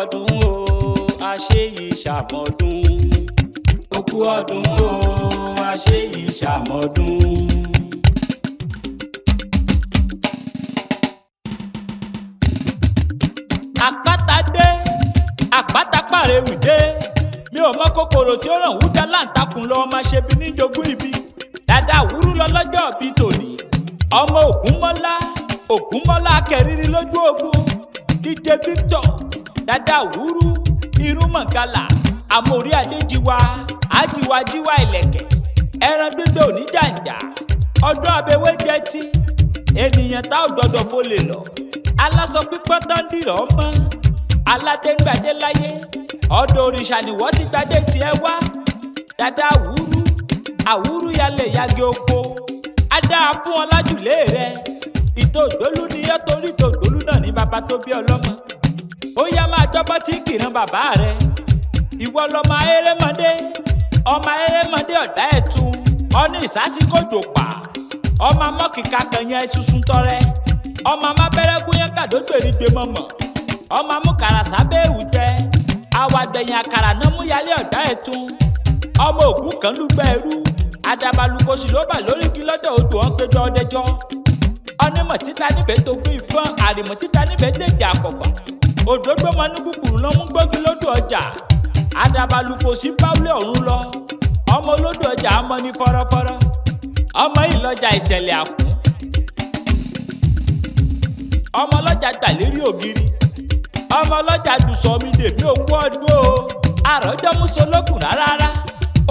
ọdún o àṣẹ yìí ṣàmọ́dún. Òkú ọdún o àṣẹ yìí ṣàmọ́dún. Àpáta dé àpáta pàrẹwì dé mi ò mọ kòkòrò tí ó ràn wúdà láǹtakùn lọ máa ṣe bí níjogún ibi dáadáa wúrú lọ lọ́jọ́ bíi tòní ọmọ Ògúnmọ́lá kẹrìírí lójú ogun DJ Victor dáadáa wúrú irun mọ̀gálà àmórí adéjìwá àjíwájíwá ìlẹ̀kẹ̀ ẹran gbígbé oníjàǹjà ọdún abẹ́wé jẹ́ tí ènìyàn tá ò gbọdọ̀ fọlẹ̀ lọ aláṣọ pípọ́n tán dìrọ̀ ọmọ aládéńgbàdé láyé ọ̀dọ̀ òrìṣà ni wọ́n ti gbadé tiẹ̀ wá dáadáa wúrú àwúrú yálẹ̀ yagi oko adáa fún ọlájùlé rẹ ìtòdólú ni yẹ torí ìtòdólú náà ní bàbá tó bí ọlọ́mọ ó yá máa dọ́gbọ́n tí kìran bàbá rẹ ìwọ lọmọ erémọdé ọmọ erémọdé ọ̀dá ẹ̀tún ọní ìsásíkòjò pa ọmọ amọ́kìka kẹyìn ẹ̀sùsùn tọrẹ ọmọ amábẹ́rẹ́gún yẹn kàdógbèrè gbé mọ́mọ́ ọmọ amúkàrà sábẹ́ èwù tẹ àwàgbẹ̀yìn àkàrà náà mú yálé ọ̀dá ẹ̀tún ọmọ ògún kan lùgbẹ́ ẹrú adabalukosi ló bà lórí igi lọ́dọ̀ odò wọn péjọ ọdẹjọ́ onímọ̀ títa níbẹ̀ tó gbé ìfọ́n àrìmọ̀ títa níbẹ̀ dèjì àkọ́fà òdòdó mọ ní kúkúrú ló mú gbógi lódò ọjà adabalukosi báwulẹ̀ ọ̀run lọ ọmọ olódò ọjà ọmọ ní fọ́rọ́fọ́rọ́ ọmọ ìlọjà ìṣẹ̀lẹ̀ àkún ọmọ ọlọ́jà gbàlérí ògiri ọmọ ọlọ́jà dùsọ̀mí dèbí òkú ọdún o àròjọ mùsùlùkùn rárá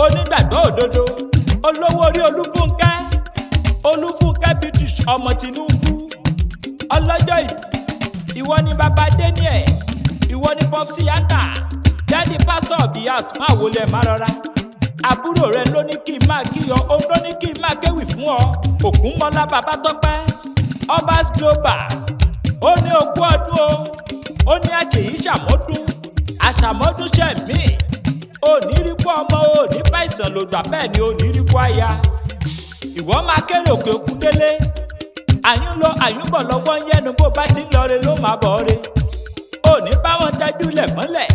onígbàgbọ́ òdodo olówó orí olúfúnkẹ́ british ọmọ Tinubu ọlọ́jọ́ ìbí ìwọ ni bàbá Daniel ìwọ ni popsi yanda daddy pastor of the house máa wọlé má rọra àbúrò rẹ ló ní kí n máa kíyọ òun ló ní kí n máa kéwì fún ọ Ògúnmọ́lá bàbá tọ́pẹ́ obas global ó ní òkú ọdún o ó ní àṣeyí ṣàmọ́dún àṣàmọ́dún ṣe mí onírìkú ọmọ òní fàìsàn lògbà bẹ́ẹ̀ ni onírìkú aya ìwọ máa kéré òkè òkun délé àyún lọ àyún bọ̀ lọ́wọ́ yẹnu bó bá ti ń lọ re ló máa bọ̀ re òní bá wọn tẹ́jú lẹ̀ mọ́lẹ̀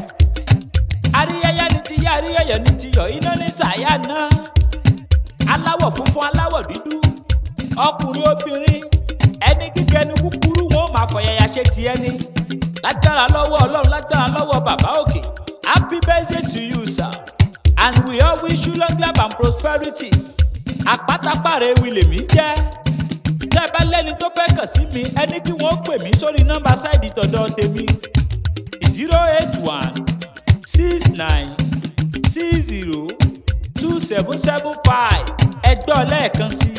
àríyáyá ni ti yá àríyáyá ni ti yọ iná ní sàyà náà aláwọ̀ funfun aláwọ̀ dúdú ọkùnrin obìnrin ẹni gíga ẹni kúkúrú wọn ò máa fọ̀yàyà ṣe ti ẹni lágbára lọ́wọ́ Ọlọ́run lágbára lọ́wọ́ bàbá òkè. Happy birthday to you, sir, and we all wish you long life and prosperity. Àpáta pàrẹwì lèmi jẹ́. Tẹ́ bá lẹ́ni tó fẹ́ kàn sí mi, ẹni kí wọ́n pè mí sórí nọ́mbà sáìdì tọ̀dọ̀ tèmi 081 69 60 2775. Ẹjọ́ lẹ́ẹ̀kan sí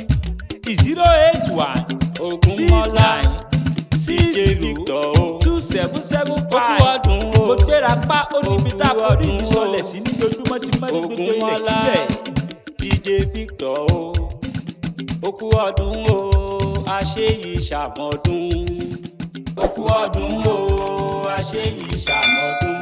081 69 60 2775. Mo gbéra pa ó níbi tá a forí mi sọlẹ̀ sí ní lójúmọ́ tí mọ́ ní gbogbo ilẹ̀ kílẹ̀. DJ Victor o òkú ọdún o àṣẹ yìí ṣàmọ́dún. Òkú ọdún o àṣẹ yìí ṣàmọ́dún.